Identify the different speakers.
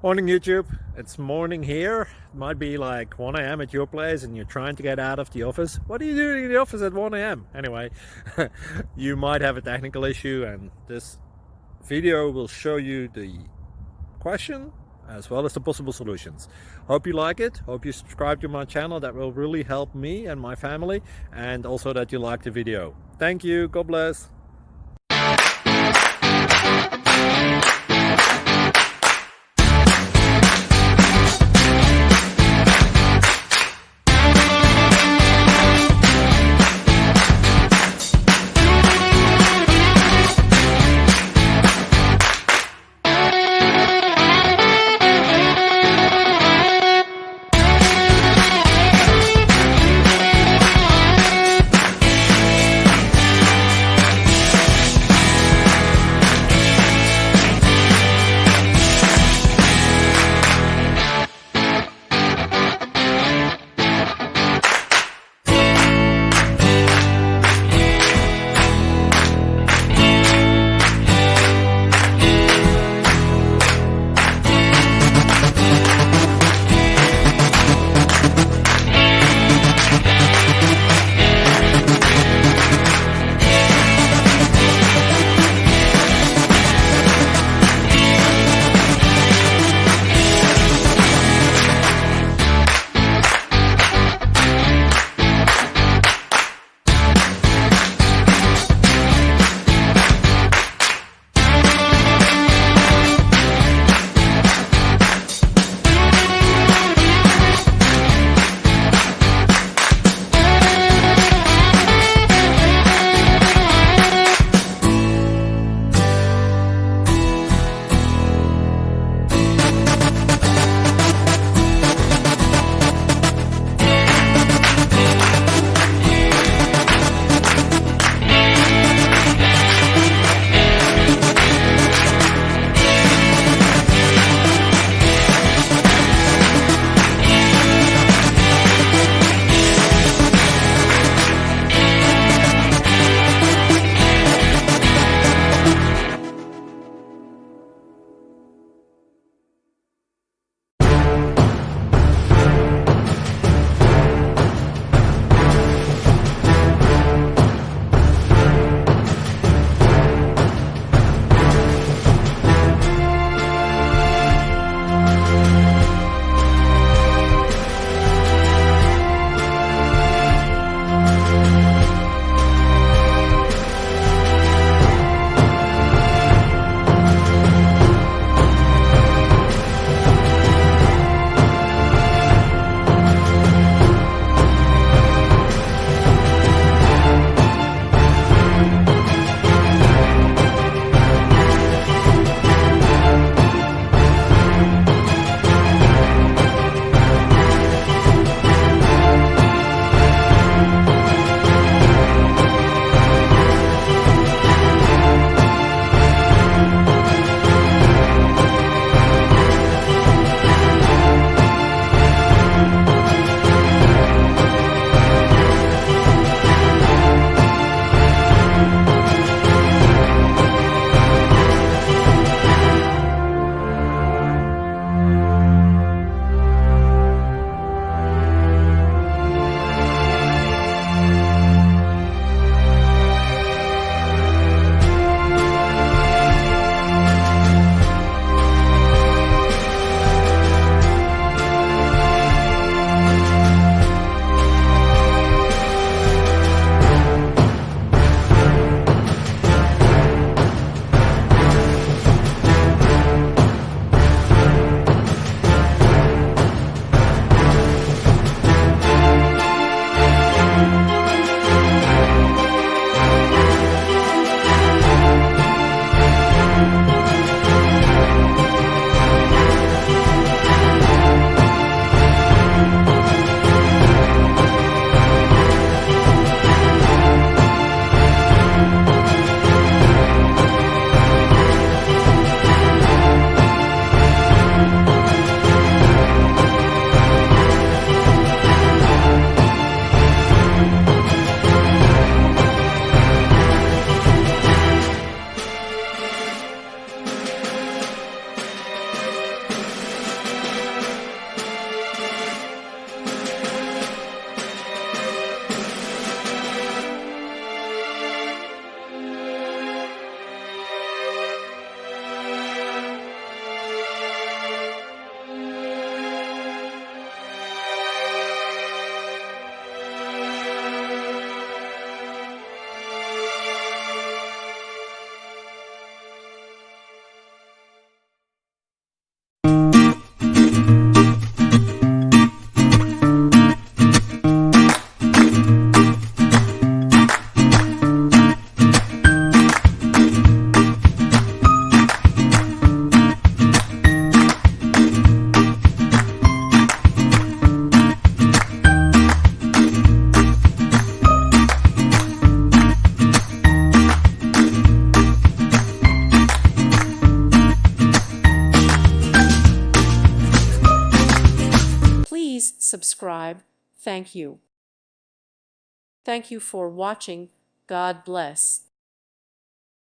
Speaker 1: Morning YouTube, it's morning here. It might be like 1 a.m. at your place and you're trying to get out of the office. What are you doing in the office at 1 a.m.? Anyway, you might have a technical issue and this video will show you the question as well as the possible solutions. Hope you like it, hope you subscribe to my channel. That will really help me and my family, and also that you like the video. Thank you, God bless.
Speaker 2: subscribe. Thank you. Thank you for watching. God bless.